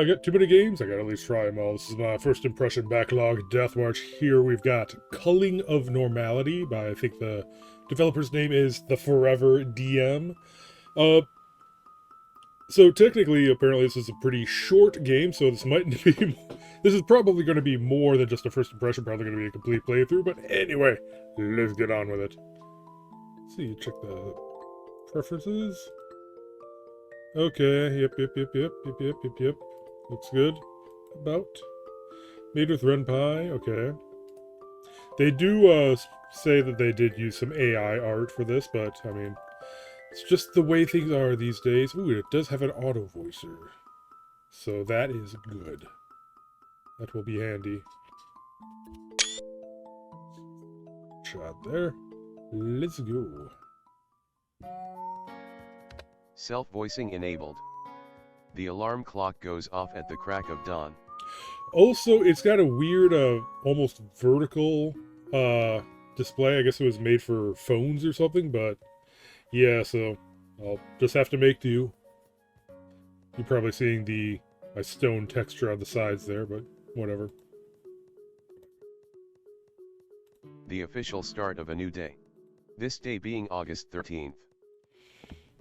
I got too many games. I gotta at least try them all. This is my first impression backlog Death March. Here we've got Culling of Normality by, I think the developer's name is The Forever DM. Uh, so technically, apparently this is a pretty short game, so this might be... This is probably going to be more than just a first impression, probably going to be a complete playthrough, but anyway, let's get on with it. Let's see, check the preferences. Okay, yep. Looks good. About. Made with Ren Pie, okay. They do say that they did use some AI art for this, but I mean, it's just the way things are these days. Ooh, it does have an auto voicer. So that is good. That will be handy. Shot there. Let's go. Self-voicing enabled. The alarm clock goes off at the crack of dawn. Also, it's got a weird, almost vertical, display. I guess it was made for phones or something, but yeah, so I'll just have to make do. You're probably seeing my stone texture on the sides there, but whatever. The official start of a new day. This day being August 13th.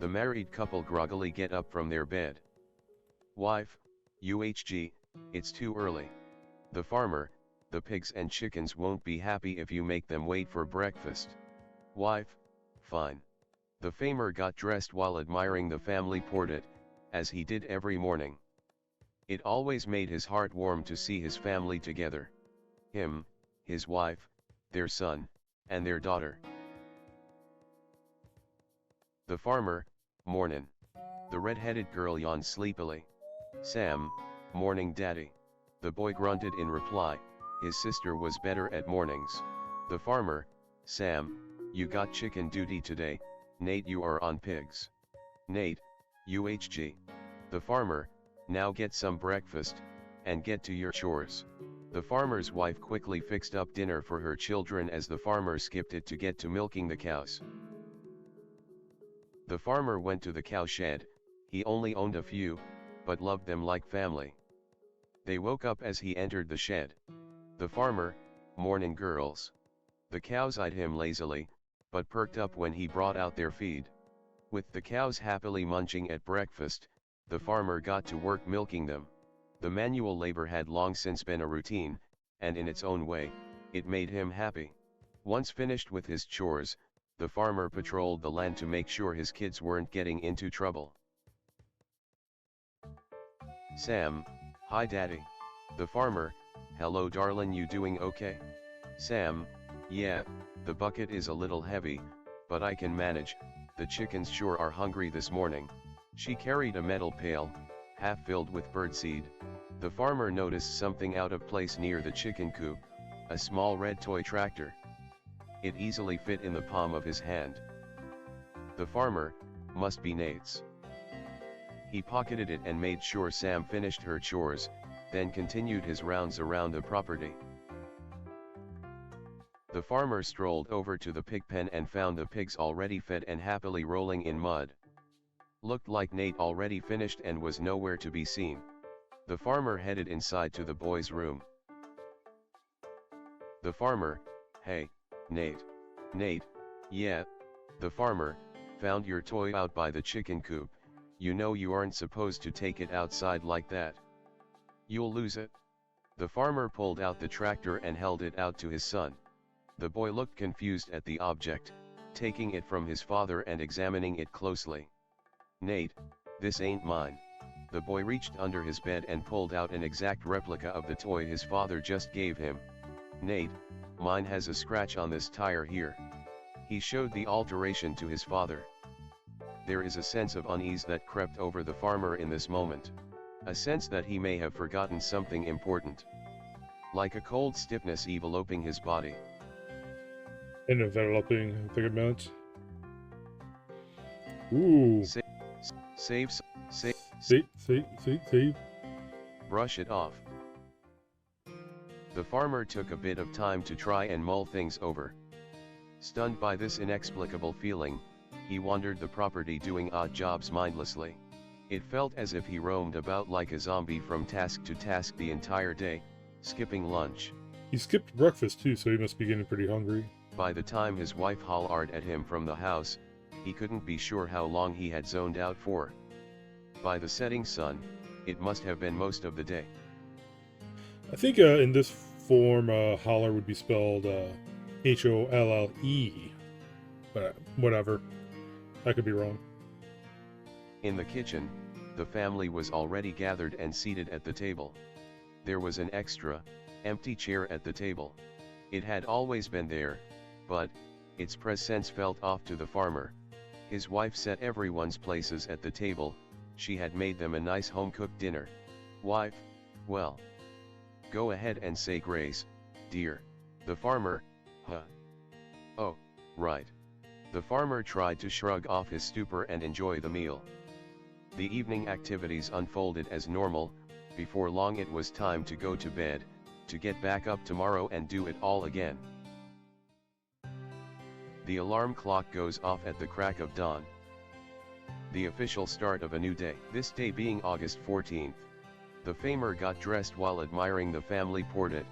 The married couple groggily get up from their bed. Wife, UHG, it's too early. The farmer, the pigs and chickens won't be happy if you make them wait for breakfast. Wife, fine. The farmer got dressed while admiring the family portrait, as he did every morning. It always made his heart warm to see his family together. Him, his wife, their son, and their daughter. The farmer, mornin'. The red-headed girl yawned sleepily. Sam, morning daddy. The boy grunted in reply, his sister was better at mornings. The farmer, Sam, you got chicken duty today, Nate you are on pigs. Nate, UHG. The farmer, now get some breakfast, and get to your chores. The farmer's wife quickly fixed up dinner for her children as the farmer skipped it to get to milking the cows. The farmer went to the cow shed. He only owned a few, but loved them like family. They woke up as he entered the shed. The farmer, morning girls. The cows eyed him lazily, but perked up when he brought out their feed. With the cows happily munching at breakfast, the farmer got to work milking them. The manual labor had long since been a routine, and in its own way, it made him happy. Once finished with his chores, the farmer patrolled the land to make sure his kids weren't getting into trouble. Sam, hi daddy. The farmer, hello darling, you doing okay? Sam, yeah, the bucket is a little heavy, but I can manage, the chickens sure are hungry this morning. She carried a metal pail, half filled with birdseed. The farmer noticed something out of place near the chicken coop, a small red toy tractor. It easily fit in the palm of his hand. The farmer, must be Nate's. He pocketed it and made sure Sam finished her chores, then continued his rounds around the property. The farmer strolled over to the pig pen and found the pigs already fed and happily rolling in mud. Looked like Nate already finished and was nowhere to be seen. The farmer headed inside to the boys' room. The farmer, hey, Nate. Nate, yeah. The farmer, found your toy out by the chicken coop. You know you aren't supposed to take it outside like that. You'll lose it. The farmer pulled out the tractor and held it out to his son. The boy looked confused at the object, taking it from his father and examining it closely. Nate, this ain't mine. The boy reached under his bed and pulled out an exact replica of the toy his father just gave him. Nate, mine has a scratch on this tire here. He showed the alteration to his father. There is a sense of unease that crept over the farmer in this moment. A sense that he may have forgotten something important. Like a cold stiffness enveloping his body. Enveloping, I think it meant. Ooh. Save. Save. Brush it off. The farmer took a bit of time to try and mull things over. Stunned by this inexplicable feeling, he wandered the property doing odd jobs mindlessly. It felt as if he roamed about like a zombie from task to task the entire day, skipping lunch. He skipped breakfast too, so he must be getting pretty hungry. By the time his wife hollered at him from the house, he couldn't be sure how long he had zoned out for. By the setting sun, it must have been most of the day. I think in this form, holler would be spelled Holle, but whatever. I could be wrong. In the kitchen, the family was already gathered and seated at the table. There was an extra, empty chair at the table. It had always been there, but its presence felt off to the farmer. His wife set everyone's places at the table. She had made them a nice home-cooked dinner. Wife, well, go ahead and say grace, dear. The farmer, huh? Oh, right. The farmer tried to shrug off his stupor and enjoy the meal. The evening activities unfolded as normal. Before long it was time to go to bed, to get back up tomorrow and do it all again. The alarm clock goes off at the crack of dawn. The official start of a new day. This day being August 14th. The farmer got dressed while admiring the family portrait,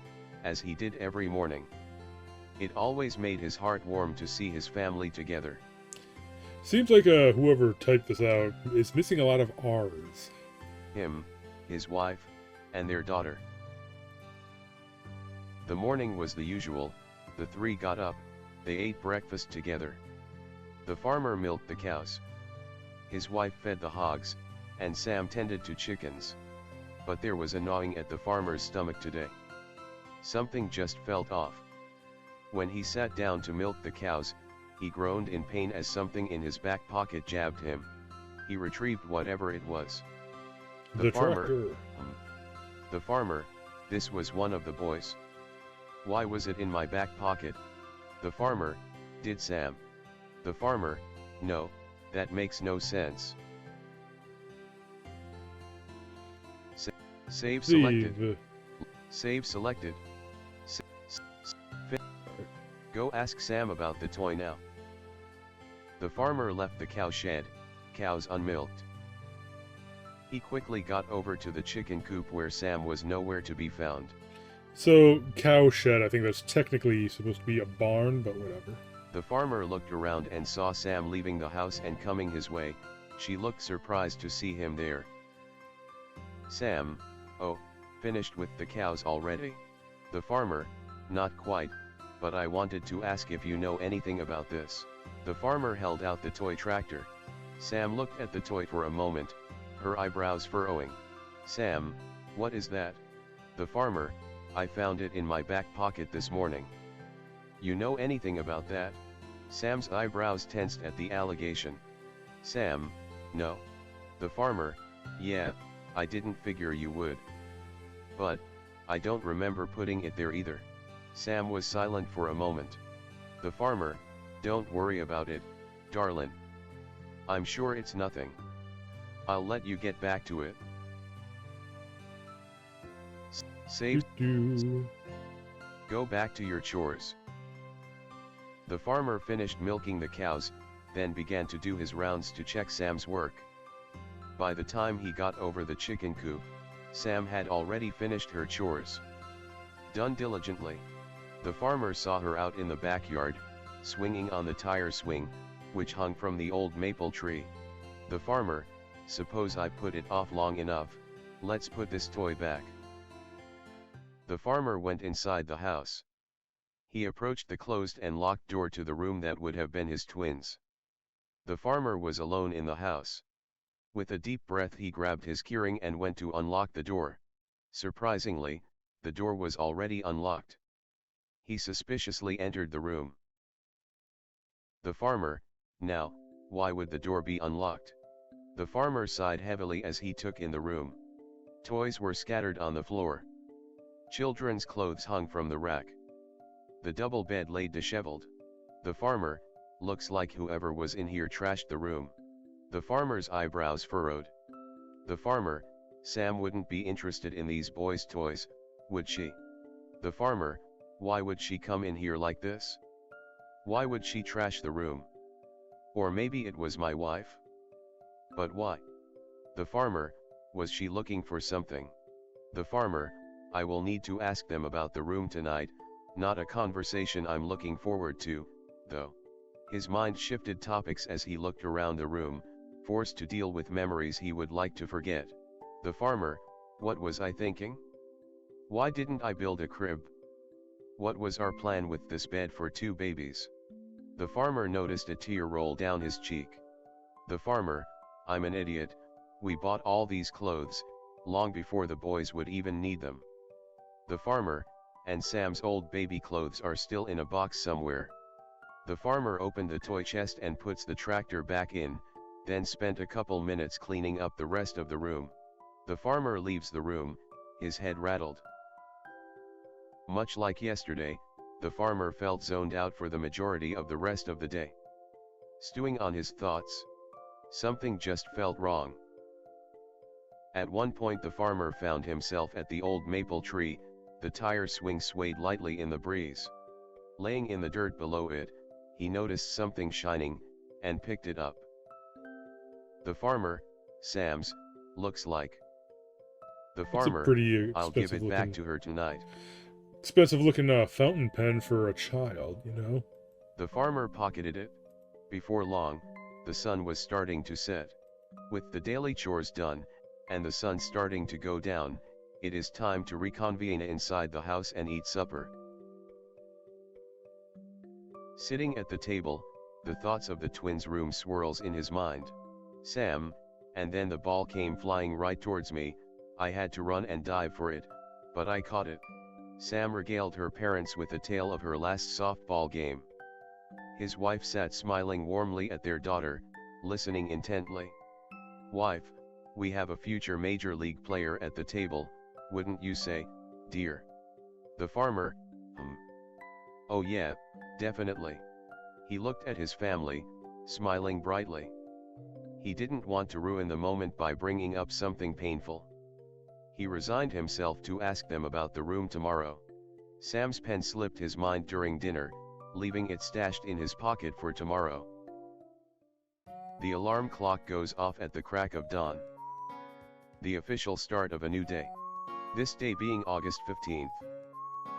as he did every morning. It always made his heart warm to see his family together. Seems like whoever typed this out is missing a lot of R's. Him, his wife, and their daughter. The morning was the usual. The three got up, they ate breakfast together. The farmer milked the cows. His wife fed the hogs, and Sam tended to chickens. But there was a gnawing at the farmer's stomach today. Something just felt off. When he sat down to milk the cows, he groaned in pain as something in his back pocket jabbed him. He retrieved whatever it was. The farmer. tractor. The farmer, this was one of the boys. Why was it in my back pocket? The farmer, did Sam. The farmer, no, that makes no sense. Save selected. Save selected. Go ask Sam about the toy now. The farmer left the cow shed, cows unmilked. He quickly got over to the chicken coop where Sam was nowhere to be found. So, cow shed, I think that's technically supposed to be a barn, but whatever. The farmer looked around and saw Sam leaving the house and coming his way. She looked surprised to see him there. Sam, oh, finished with the cows already? The farmer, not quite, but I wanted to ask if you know anything about this. The farmer held out the toy tractor. Sam looked at the toy for a moment, her eyebrows furrowing. Sam, what is that? The farmer, I found it in my back pocket this morning. You know anything about that? Sam's eyebrows tensed at the allegation. Sam, no. The farmer, yeah, I didn't figure you would. But, I don't remember putting it there either. Sam was silent for a moment. The farmer, don't worry about it, darlin'. I'm sure it's nothing. I'll let you get back to it. Save. Go back to your chores. The farmer finished milking the cows, then began to do his rounds to check Sam's work. By the time he got over the chicken coop, Sam had already finished her chores. Done diligently. The farmer saw her out in the backyard, swinging on the tire swing, which hung from the old maple tree. The farmer, suppose I put it off long enough, let's put this toy back. The farmer went inside the house. He approached the closed and locked door to the room that would have been his twins. The farmer was alone in the house. With a deep breath he grabbed his keyring and went to unlock the door. Surprisingly, the door was already unlocked. He suspiciously entered the room. The farmer, now, why would the door be unlocked? The farmer sighed heavily as he took in the room. Toys were scattered on the floor. Children's clothes hung from the rack. The double bed lay disheveled. The farmer, looks like whoever was in here trashed the room. The farmer's eyebrows furrowed. The farmer, Sam wouldn't be interested in these boys' toys, would she? The farmer, why would she come in here like this? Why would she trash the room? Or maybe it was my wife? But why? The farmer, was she looking for something? The farmer, I will need to ask them about the room tonight, not a conversation I'm looking forward to, though. His mind shifted topics as he looked around the room, forced to deal with memories he would like to forget. The farmer, what was I thinking? Why didn't I build a crib? What was our plan with this bed for 2 babies? The farmer noticed a tear roll down his cheek. The farmer, I'm an idiot, we bought all these clothes, long before the boys would even need them. The farmer, and Sam's old baby clothes are still in a box somewhere. The farmer opened the toy chest and puts the tractor back in, then spent a couple minutes cleaning up the rest of the room. The farmer leaves the room, his head rattled. Much like yesterday, the farmer felt zoned out for the majority of the rest of the day. Stewing on his thoughts, something just felt wrong. At one point the farmer found himself at the old maple tree, the tire swing swayed lightly in the breeze. Laying in the dirt below it, he noticed something shining, and picked it up. The farmer, Sam's, looks like. The It's a farmer, pretty I'll give it back to her tonight. expensive looking fountain pen for a child, you know? The farmer pocketed it. Before long, the sun was starting to set. With the daily chores done, and the sun starting to go down, it is time to reconvene inside the house and eat supper. Sitting at the table, the thoughts of the twins' room swirls in his mind. Sam, and then the ball came flying right towards me, I had to run and dive for it, but I caught it. Sam regaled her parents with a tale of her last softball game. His wife sat smiling warmly at their daughter, listening intently. Wife, we have a future major league player at the table, wouldn't you say, dear? The farmer, Oh yeah, definitely. He looked at his family, smiling brightly. He didn't want to ruin the moment by bringing up something painful. He resigned himself to ask them about the room tomorrow. Sam's pen slipped his mind during dinner, leaving it stashed in his pocket for tomorrow. The alarm clock goes off at the crack of dawn. The official start of a new day. This day being August 15th.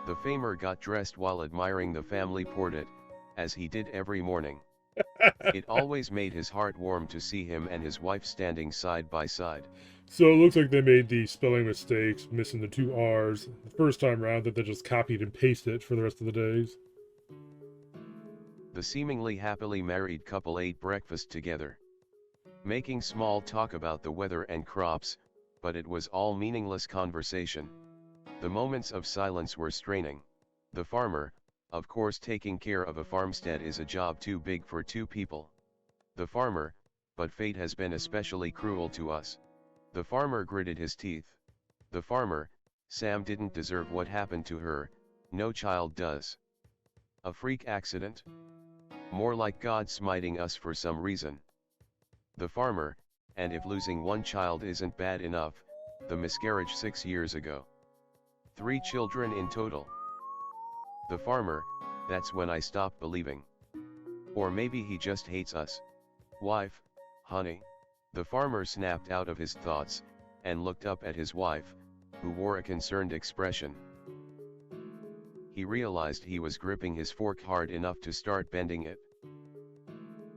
The famer got dressed while admiring the family portrait, as he did every morning. It always made his heart warm to see him and his wife standing side by side. So it looks like they made the spelling mistakes, missing the 2 R's, the first time around that they just copied and pasted it for the rest of the days. The seemingly happily married couple ate breakfast together, making small talk about the weather and crops, but it was all meaningless conversation. The moments of silence were straining. The farmer, of course, taking care of a farmstead is a job too big for 2 people. The farmer, but fate has been especially cruel to us. The farmer gritted his teeth. The farmer, Sam didn't deserve what happened to her, no child does. A freak accident? More like God smiting us for some reason. The farmer, and if losing 1 child isn't bad enough, the miscarriage 6 years ago. 3 children in total. The farmer, that's when I stopped believing. Or maybe he just hates us. Wife, honey. The farmer snapped out of his thoughts, and looked up at his wife, who wore a concerned expression. He realized he was gripping his fork hard enough to start bending it.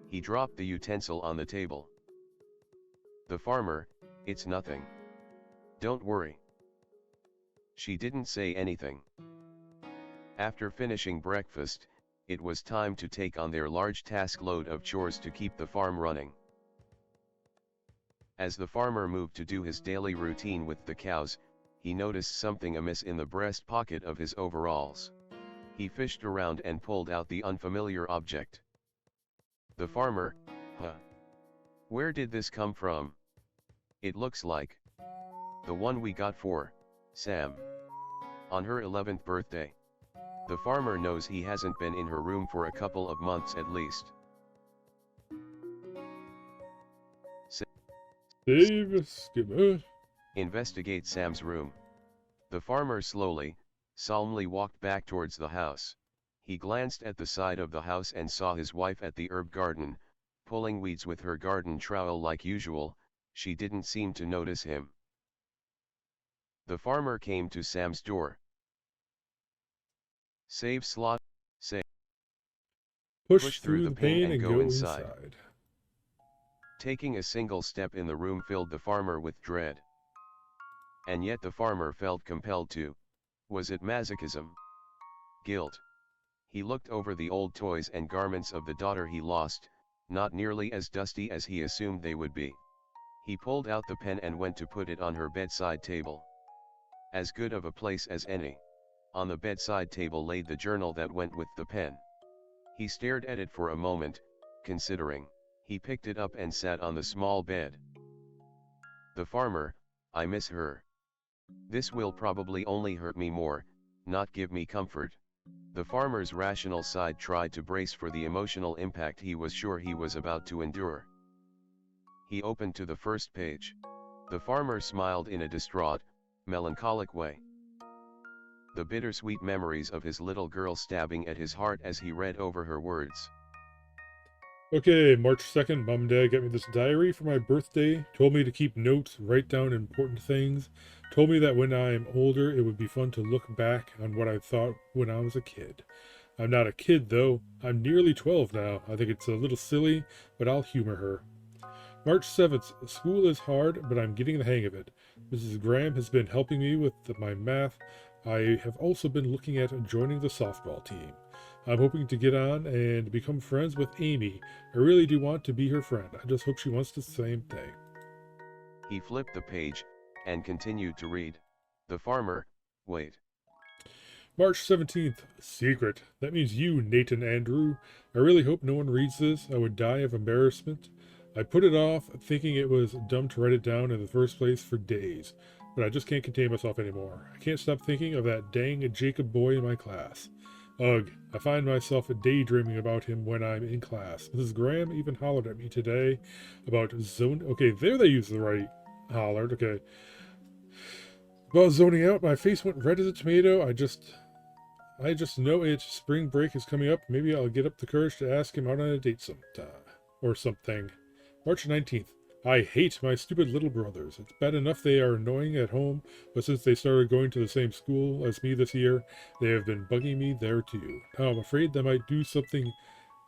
He dropped the utensil on the table. The farmer, it's nothing. Don't worry. She didn't say anything. After finishing breakfast, it was time to take on their large task load of chores to keep the farm running. As the farmer moved to do his daily routine with the cows, he noticed something amiss in the breast pocket of his overalls. He fished around and pulled out the unfamiliar object. The farmer, where did this come from? It looks like the one we got for Sam on her 11th birthday. The farmer knows he hasn't been in her room for a couple of months at least. Dave, skip. Investigate Sam's room. The farmer slowly, solemnly walked back towards the house. He glanced at the side of the house and saw his wife at the herb garden, pulling weeds with her garden trowel like usual, she didn't seem to notice him. The farmer came to Sam's door. Save slot, say, Push push through through the the pane pane and and go go inside. inside. Taking a single step in the room filled the farmer with dread. And yet the farmer felt compelled to. Was it masochism? Guilt? He looked over the old toys and garments of the daughter he lost, not nearly as dusty as he assumed they would be. He pulled out the pen and went to put it on her bedside table. As good of a place as any. On the bedside table lay the journal that went with the pen. He stared at it for a moment, considering. He picked it up and sat on the small bed. The farmer, I miss her. This will probably only hurt me more, not give me comfort. The farmer's rational side tried to brace for the emotional impact he was sure he was about to endure. He opened to the first page. The farmer smiled in a distraught, melancholic way. The bittersweet memories of his little girl stabbing at his heart as he read over her words. Okay, March 2nd, Mom and Dad got me this diary for my birthday, told me to keep notes, write down important things, told me that when I'm older it would be fun to look back on what I thought when I was a kid. I'm not a kid though, I'm nearly 12 now. I think it's a little silly, but I'll humor her. March 7th, school is hard, but I'm getting the hang of it. Mrs. Graham has been helping me with my math. I have also been looking at joining the softball team. I'm hoping to get on and become friends with Amy. I really do want to be her friend. I just hope she wants the same thing. He flipped the page, and continued to read. The farmer, wait. March 17th, secret. That means you, Nathan Andrew. I really hope no one reads this. I would die of embarrassment. I put it off, thinking it was dumb to write it down in the first place for days, but I just can't contain myself anymore. I can't stop thinking of that dang Jacob boy in my class. Ugh, I find myself daydreaming about him when I'm in class. Mrs. Graham even hollered at me today about zone. Okay, there they use the right hollered. Okay. About zoning out, my face went red as a tomato. I just know it. Spring break is coming up. Maybe I'll get up the courage to ask him out on a date sometime. Or something. March 19th. I hate my stupid little brothers. It's bad enough they are annoying at home, but since they started going to the same school as me this year, they have been bugging me there too. Now I'm afraid they might do something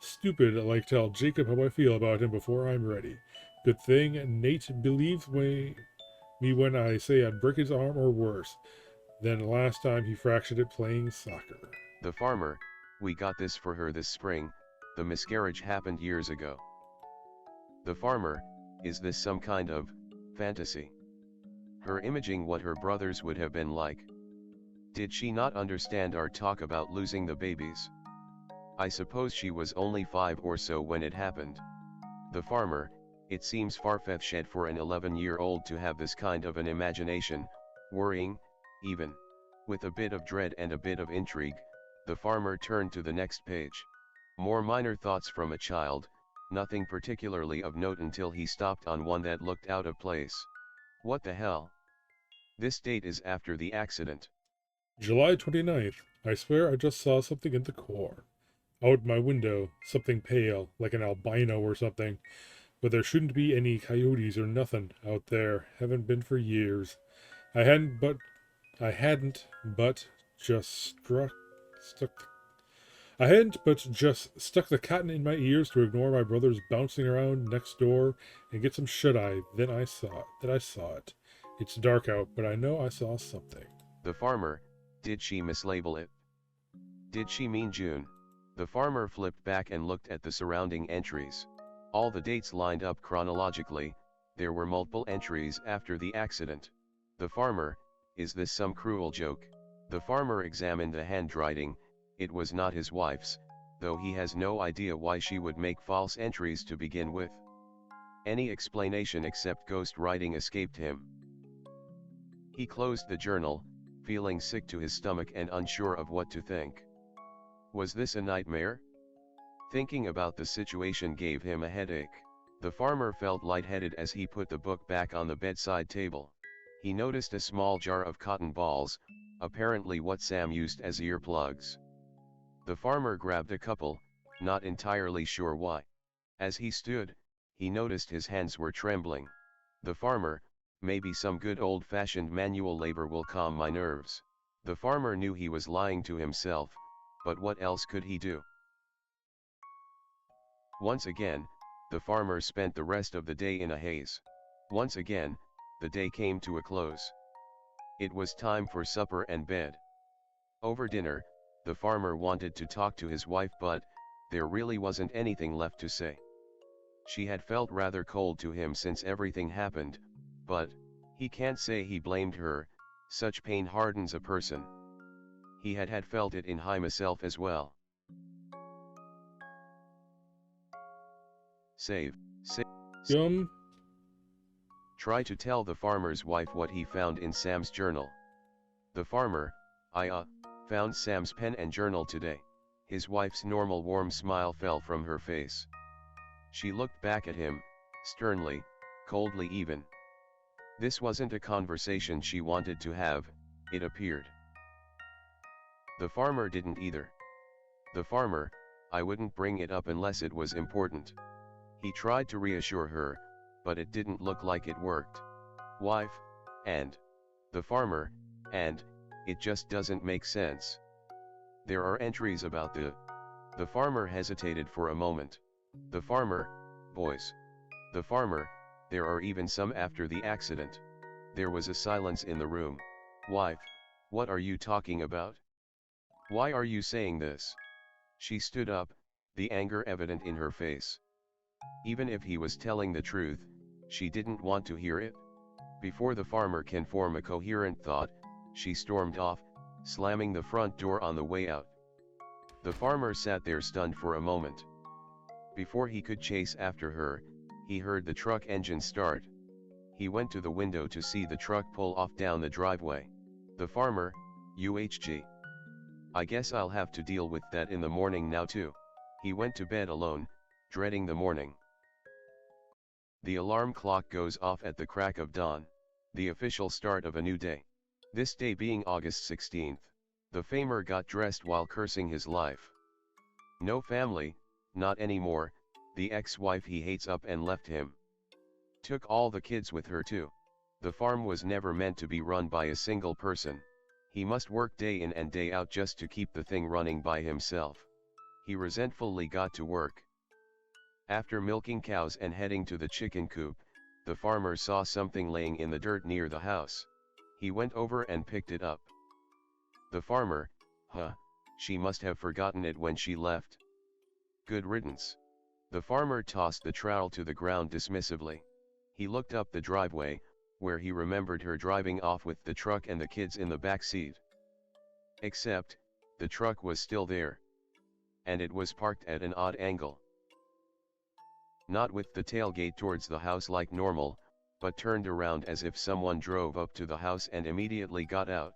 stupid like tell Jacob how I feel about him before I'm ready. Good thing Nate believes me when I say I'd break his arm or worse than last time he fractured it playing soccer. The farmer, we got this for her this spring, the miscarriage happened years ago. The farmer, is this some kind of fantasy? Her imaging what her brothers would have been like. Did she not understand our talk about losing the babies? I suppose she was only 5 or so when it happened. The farmer, it seems far-fetched for an 11-year-old to have this kind of an imagination, worrying, even. With a bit of dread and a bit of intrigue, the farmer turned to the next page. More minor thoughts from a child, nothing particularly of note until he stopped on one that looked out of place. What the hell? This date is after the accident. July 29th. I swear I just saw something in the core. Out my window, something pale, like an albino or something. But there shouldn't be any coyotes or nothing out there. Haven't been for years. I hadn't but I hadn't but just stuck I hadn't but just stuck the cotton in my ears to ignore my brothers bouncing around next door and get some shut eye. Then I saw it. That I saw it. It's dark out, but I know I saw something. The farmer, did she mislabel it? Did she mean June? The farmer flipped back and looked at the surrounding entries. All the dates lined up chronologically, there were multiple entries after the accident. The farmer, is this some cruel joke? The farmer examined the handwriting, it was not his wife's, though he has no idea why she would make false entries to begin with. Any explanation except ghost writing escaped him. He closed the journal, feeling sick to his stomach and unsure of what to think. Was this a nightmare? Thinking about the situation gave him a headache. The farmer felt lightheaded as he put the book back on the bedside table. He noticed a small jar of cotton balls, apparently what Sam used as earplugs. The farmer grabbed a couple, not entirely sure why. As he stood, he noticed his hands were trembling. The farmer, maybe some good old-fashioned manual labor will calm my nerves. The farmer knew he was lying to himself, but what else could he do? Once again, the farmer spent the rest of the day in a haze. Once again, the day came to a close. It was time for supper and bed. Over dinner, the farmer wanted to talk to his wife, but there really wasn't anything left to say. She had felt rather cold to him since everything happened, but he can't say he blamed her. Such pain hardens a person. He had felt it in himself as well. Save. Yum. Try to tell the farmer's wife what he found in Sam's journal. The farmer, found Sam's pen and journal today. His wife's normal warm smile fell from her face. She looked back at him, sternly, coldly even. This wasn't a conversation she wanted to have, it appeared. The farmer didn't either. The farmer, I wouldn't bring it up unless it was important. He tried to reassure her, but it didn't look like it worked. Wife, and the farmer, and it just doesn't make sense. There are entries about the farmer hesitated for a moment. The farmer, boys. The farmer, there are even some after the accident. There was a silence in the room. Wife, what are you talking about? Why are you saying this? She stood up, the anger evident in her face. Even if he was telling the truth, she didn't want to hear it. Before the farmer can form a coherent thought, she stormed off, slamming the front door on the way out. The farmer sat there stunned for a moment. Before he could chase after her, he heard the truck engine start. He went to the window to see the truck pull off down the driveway. The farmer, UHG. I guess I'll have to deal with that in the morning now too. He went to bed alone, dreading the morning. The alarm clock goes off at the crack of dawn, the official start of a new day. This day being August 16th, the farmer got dressed while cursing his life. No family, not anymore, the ex-wife he hates up and left him. Took all the kids with her too. The farm was never meant to be run by a single person. He must work day in and day out just to keep the thing running by himself. He resentfully got to work. After milking cows and heading to the chicken coop, the farmer saw something laying in the dirt near the house. He went over and picked it up. The farmer, she must have forgotten it when she left. Good riddance. The farmer tossed the trowel to the ground dismissively. He looked up the driveway, where he remembered her driving off with the truck and the kids in the back seat. Except, the truck was still there. And it was parked at an odd angle. Not with the tailgate towards the house like normal, but turned around as if someone drove up to the house and immediately got out.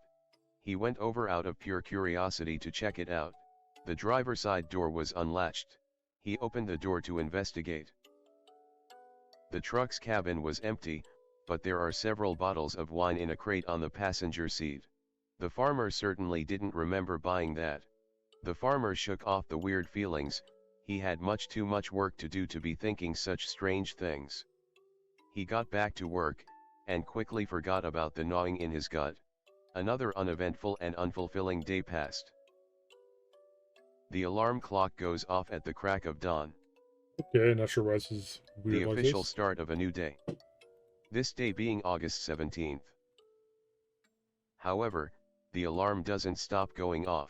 He went over out of pure curiosity to check it out. The driver's side door was unlatched. He opened the door to investigate. The truck's cabin was empty, but there are several bottles of wine in a crate on the passenger seat. The farmer certainly didn't remember buying that. The farmer shook off the weird feelings. He had much too much work to do to be thinking such strange things. He got back to work, and quickly forgot about the gnawing in his gut. Another uneventful and unfulfilling day passed. The alarm clock goes off at the crack of dawn. Okay, not sure why this is weird The like official this. start of a new day. This day being August 17th. However, the alarm doesn't stop going off.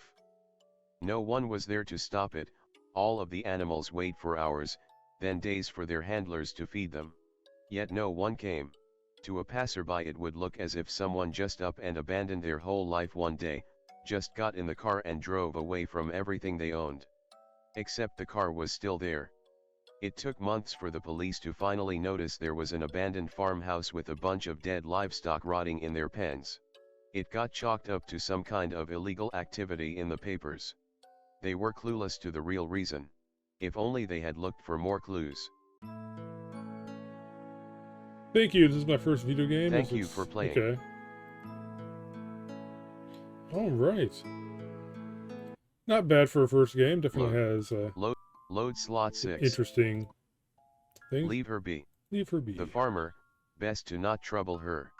No one was there to stop it. All of the animals wait for hours, then days for their handlers to feed them. Yet no one came. To a passerby it would look as if someone just up and abandoned their whole life one day, just got in the car and drove away from everything they owned. Except the car was still there. It took months for the police to finally notice there was an abandoned farmhouse with a bunch of dead livestock rotting in their pens. It got chalked up to some kind of illegal activity in the papers. They were clueless to the real reason. If only they had looked for more clues. Thank you, this is my first video game. Thank you for playing. Okay. Alright. Not bad for a first game. Definitely has Load slot 6. interesting things. Leave her be. Leave her be. The farmer, Best to not trouble her.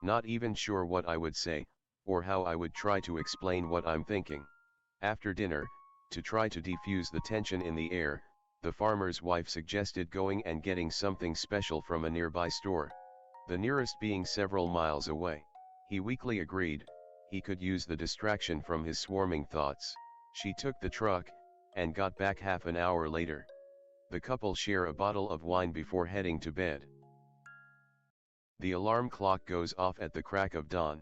Not even sure what I would say, or how I would try to explain what I'm thinking. After dinner, to try to defuse the tension in the air, the farmer's wife suggested going and getting something special from a nearby store, the nearest being several miles away. He weakly agreed, he could use the distraction from his swarming thoughts. She took the truck, and got back half an hour later. The couple share a bottle of wine before heading to bed. The alarm clock goes off at the crack of dawn,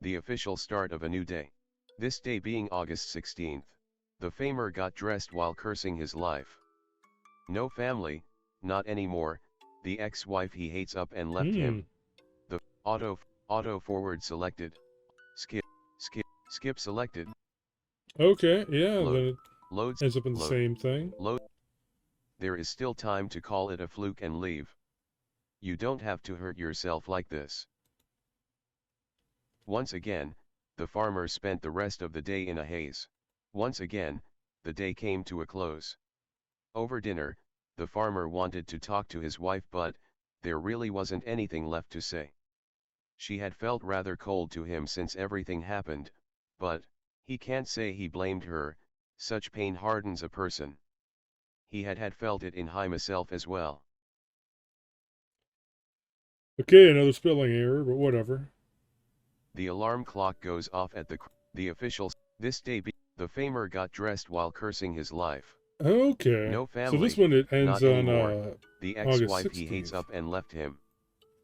the official start of a new day. This day being August 16th, the farmer got dressed while cursing his life. No family, not anymore, the ex-wife he hates up and left him. The auto forward selected. Skip selected. Okay, yeah, Load. then it Loads. ends up in the Load. same thing. Load. There is still time to call it a fluke and leave. You don't have to hurt yourself like this. Once again, the farmer spent the rest of the day in a haze. Once again, the day came to a close. Over dinner, the farmer wanted to talk to his wife, but there really wasn't anything left to say. She had felt rather cold to him since everything happened, but he can't say he blamed her. Such pain hardens a person. He had felt it in himself as well. Okay, another spelling error, but whatever. The alarm clock goes off at the officials. This day the farmer got dressed while cursing his life. Okay, No so this family, one it ends not on anymore. The August ex-wife he hates 16th. up and left him.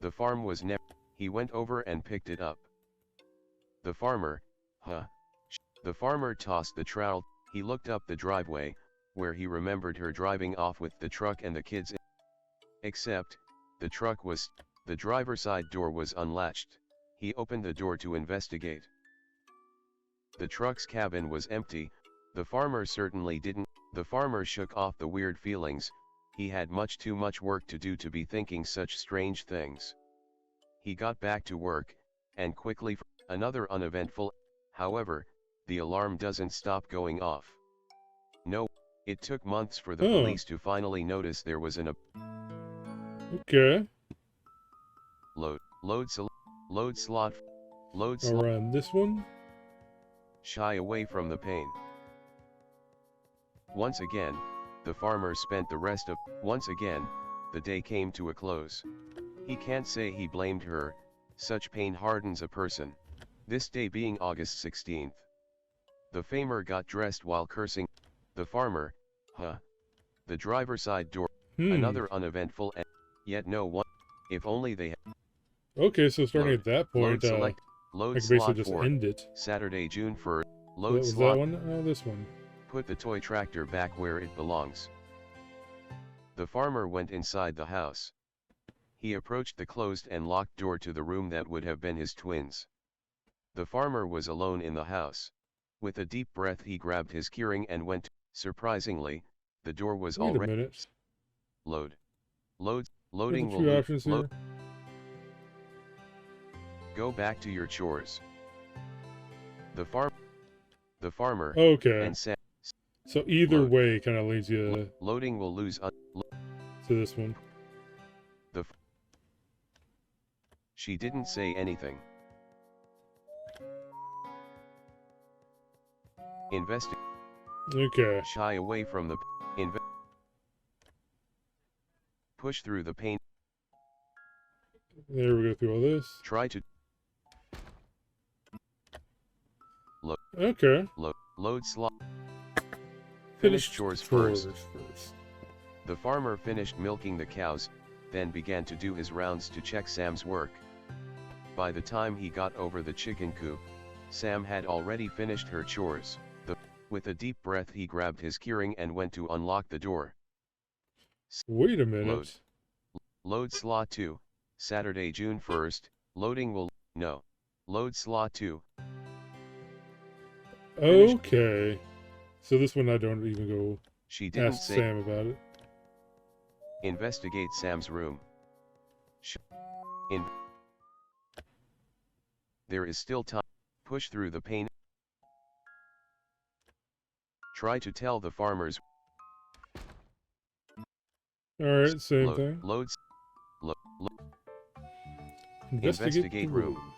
The farm was never. He went over and picked it up. The farmer, The farmer tossed the trowel. He looked up the driveway, where he remembered her driving off with the truck and the kids. Except, the driver's side door was unlatched. He opened the door to investigate. The truck's cabin was empty. The farmer certainly didn't. The farmer shook off the weird feelings. He had much too much work to do to be thinking such strange things. He got back to work, and quickly, another uneventful. However, the alarm doesn't stop going off. No, it took months for the police to finally notice there was Okay. load slot. I'll run this one. Shy away from the pain. Once again, the farmer spent the rest of. Once again, the day came to a close. He can't say he blamed her. Such pain hardens a person. This day being August 16th. The farmer got dressed while cursing. The farmer, The driver's side door. Another uneventful and yet no one. If only they had. Okay, so starting at that point, I Load can basically slot just 4. End it. Saturday, June 1st. Load was slot. that one? Oh, this one. Put the toy tractor back where it belongs. The farmer went inside the house. He approached the closed and locked door to the room that would have been his twins. The farmer was alone in the house. With a deep breath he grabbed his keyring and went. Surprisingly, the door was Wait already. a minute. Loading will There's a few options here. Go back to your chores. The farmer. Okay. And Sam. So either way kind of leads you Loading will lose to this one. She didn't say anything. Okay. Shy away from the push through the pain. There we go through all this. Try to Okay. load slot. Finish chores first. The farmer finished milking the cows, then began to do his rounds to check Sam's work. By the time he got over the chicken coop, Sam had already finished her chores. With a deep breath he grabbed his keyring and went to unlock the door. Wait a minute. Load slot 2, Saturday, June 1st, loading will, no. Load slot 2. Okay. So this one I don't even go She didn't ask say. Sam about it. Investigate Sam's room. There is still time. Push through the pain. Try to tell the farmers. Alright, same thing. Investigate the room. room.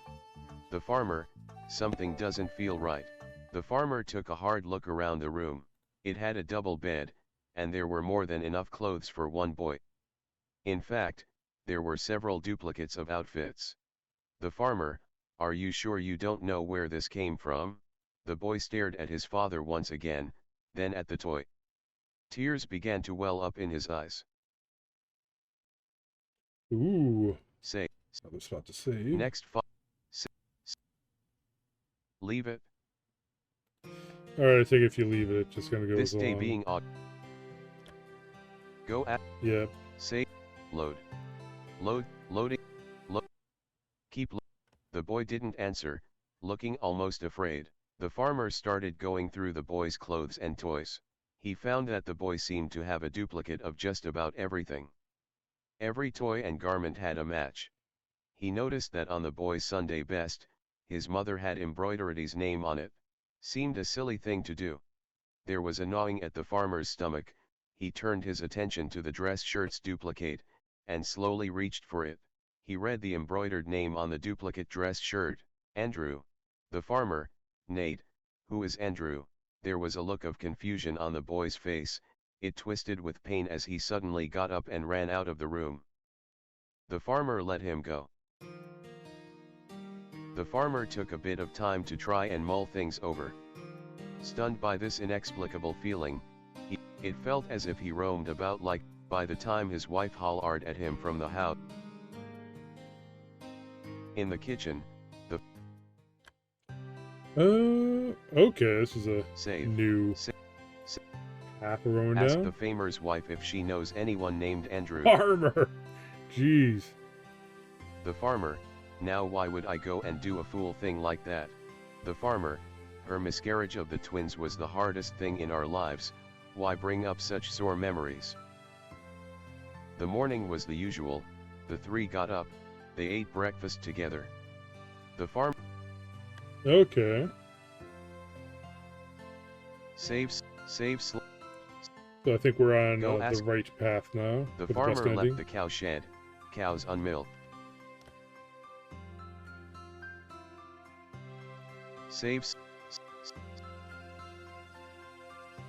The farmer, something doesn't feel right. The farmer took a hard look around the room. It had a double bed, and there were more than enough clothes for one boy. In fact, there were several duplicates of outfits. The farmer, are you sure you don't know where this came from? The boy stared at his father once again, then at the toy. Tears began to well up in his eyes. Ooh. Say. Another spot to save. Next leave it. Alright, I think if you leave it, it's just gonna go This as day long. being odd. Go at. Yep. Save. Load. Loading. Load. Keep. The boy didn't answer, looking almost afraid. The farmer started going through the boy's clothes and toys. He found that the boy seemed to have a duplicate of just about everything. Every toy and garment had a match. He noticed that on the boy's Sunday best, his mother had embroidered his name on it. Seemed a silly thing to do. There was a gnawing at the farmer's stomach. He turned his attention to the dress shirt's duplicate, and slowly reached for it. He read the embroidered name on the duplicate dress shirt, Andrew. The farmer, Nate, who is Andrew? There was a look of confusion on the boy's face. It twisted with pain as he suddenly got up and ran out of the room. The farmer let him go. The farmer took a bit of time to try and mull things over. Stunned by this inexplicable feeling, it felt as if he roamed about like, by the time his wife hollered at him from the house. In the kitchen, okay, this is a save. new path we're going Ask down. the farmer's wife if she knows anyone named Andrew. Farmer! Jeez. The farmer, now why would I go and do a fool thing like that? The farmer, her miscarriage of the twins was the hardest thing in our lives, why bring up such sore memories? The morning was the usual, the three got up, they ate breakfast together. The farmer Okay. saves. So I think we're on Go the ask- right path now. The with farmer best left ending. the cow shed, cows unmilked. Saves.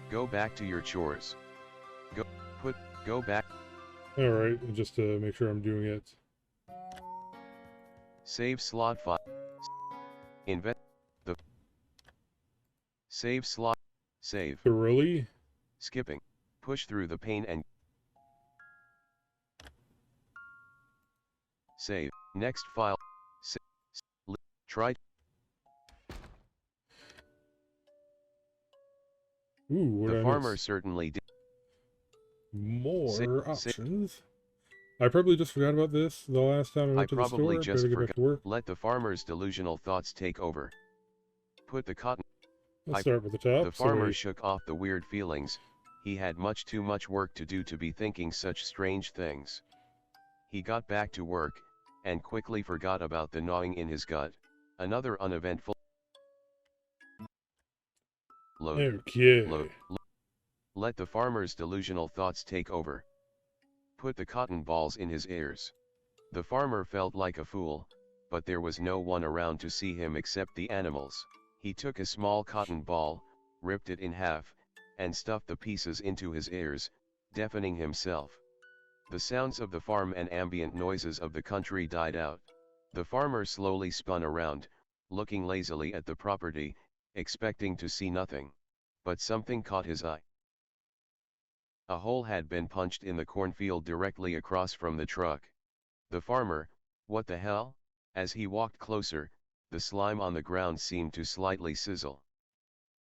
Go back to your chores. Go back. Alright, just to make sure I'm doing it. Save slot 5. Invest. The. Save slot. Save. Thoroughly? Skipping. Push through the pain and. Save. Next file. Try. Ooh, what The did I farmer miss? certainly did. More options. I probably just forgot about this the last time I went to the probably store. just Better get back forgot. to work. Let the farmer's delusional thoughts take over. Put the cotton. Let's start with the top. The so farmer we- shook off the weird feelings. He had much too much work to do to be thinking such strange things. He got back to work, and quickly forgot about the gnawing in his gut. Another uneventful. Load. Okay. Let the farmer's delusional thoughts take over. Put the cotton balls in his ears. The farmer felt like a fool, but there was no one around to see him except the animals. He took a small cotton ball, ripped it in half, and stuffed the pieces into his ears, deafening himself. The sounds of the farm and ambient noises of the country died out. The farmer slowly spun around, looking lazily at the property, expecting to see nothing. But something caught his eye. A hole had been punched in the cornfield directly across from the truck. The farmer, what the hell? As he walked closer, the slime on the ground seemed to slightly sizzle.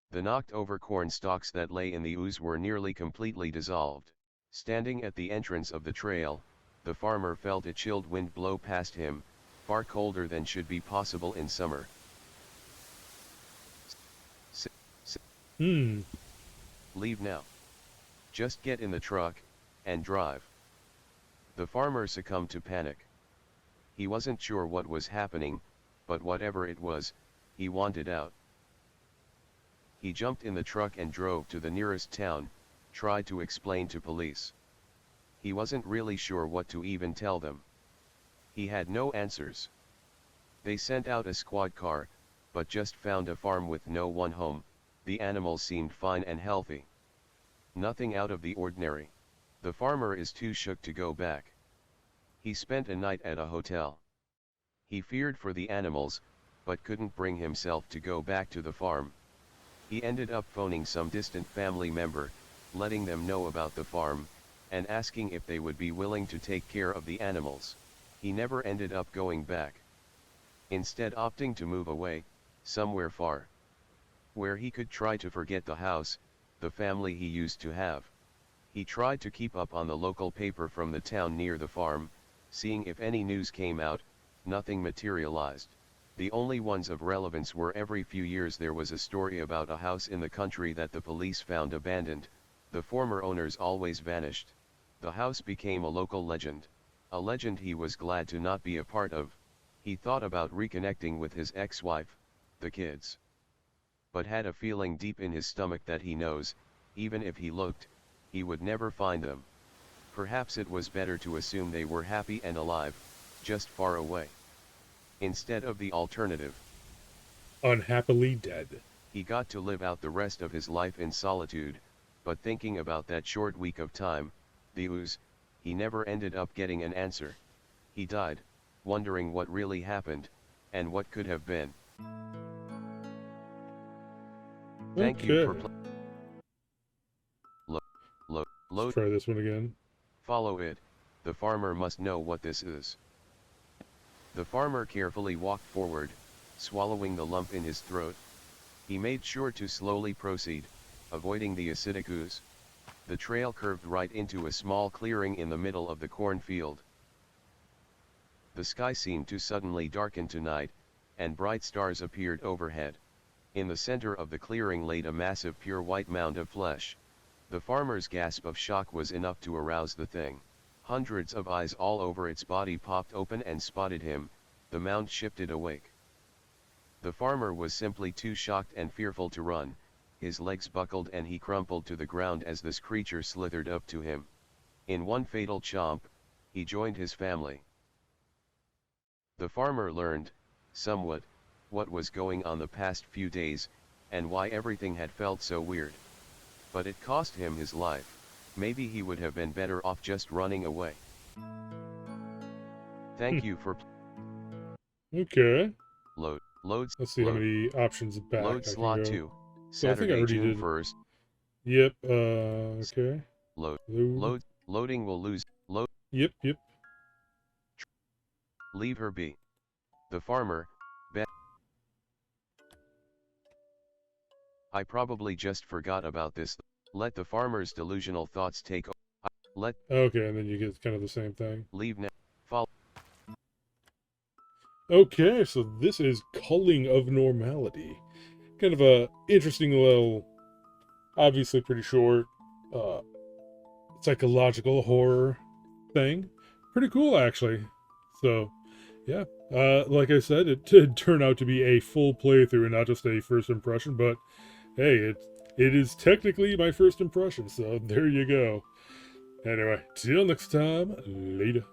The knocked over corn stalks that lay in the ooze were nearly completely dissolved. Standing at the entrance of the trail, the farmer felt a chilled wind blow past him, far colder than should be possible in summer. Leave now. Just get in the truck, and drive. The farmer succumbed to panic. He wasn't sure what was happening, but whatever it was, he wanted out. He jumped in the truck and drove to the nearest town, tried to explain to police. He wasn't really sure what to even tell them. He had no answers. They sent out a squad car, but just found a farm with no one home. The animals seemed fine and healthy. Nothing out of the ordinary. The farmer is too shook to go back. He spent a night at a hotel. He feared for the animals, but couldn't bring himself to go back to the farm. He ended up phoning some distant family member, letting them know about the farm, and asking if they would be willing to take care of the animals. He never ended up going back. Instead opting to move away, somewhere far, where he could try to forget the house, the family he used to have. He tried to keep up on the local paper from the town near the farm, seeing if any news came out. Nothing materialized. The only ones of relevance were every few years there was a story about a house in the country that the police found abandoned. The former owners always vanished. The house became a local legend. A legend he was glad to not be a part of. He thought about reconnecting with his ex-wife, the kids, but had a feeling deep in his stomach that he knows, even if he looked, he would never find them. Perhaps it was better to assume they were happy and alive, just far away, instead of the alternative. Unhappily dead. He got to live out the rest of his life in solitude, but thinking about that short week of time, the ooze, he never ended up getting an answer. He died, wondering what really happened, and what could have been. Thank you for Let's try this one again. Follow it. The farmer must know what this is. The farmer carefully walked forward, swallowing the lump in his throat. He made sure to slowly proceed, avoiding the acidic ooze. The trail curved right into a small clearing in the middle of the cornfield. The sky seemed to suddenly darken to night, and bright stars appeared overhead. In the center of the clearing laid a massive pure white mound of flesh. The farmer's gasp of shock was enough to arouse the thing. Hundreds of eyes all over its body popped open and spotted him. The mound shifted awake. The farmer was simply too shocked and fearful to run. His legs buckled and he crumpled to the ground as this creature slithered up to him. In one fatal chomp, he joined his family. The farmer learned, somewhat, what was going on the past few days, and why everything had felt so weird. But it cost him his life. Maybe he would have been better off just running away. Thank you for Okay. loads. Let's see how many options back Load I can slot go. 2. So I think I Saturday, already June did. 1st. Yep. Okay. Loading will lose. Yep. Leave her be. The farmer. I probably just forgot about this. Let the farmer's delusional thoughts take over. Okay, and then you get kind of the same thing. Leave now. Follow. Okay, so this is Culling of Normality. Kind of a interesting little, obviously pretty short, uh, psychological horror thing. Pretty cool, actually. So, yeah. Like I said, it did turn out to be a full playthrough and not just a first impression, but hey, it is technically my first impression, so there you go. Anyway, till next time, later.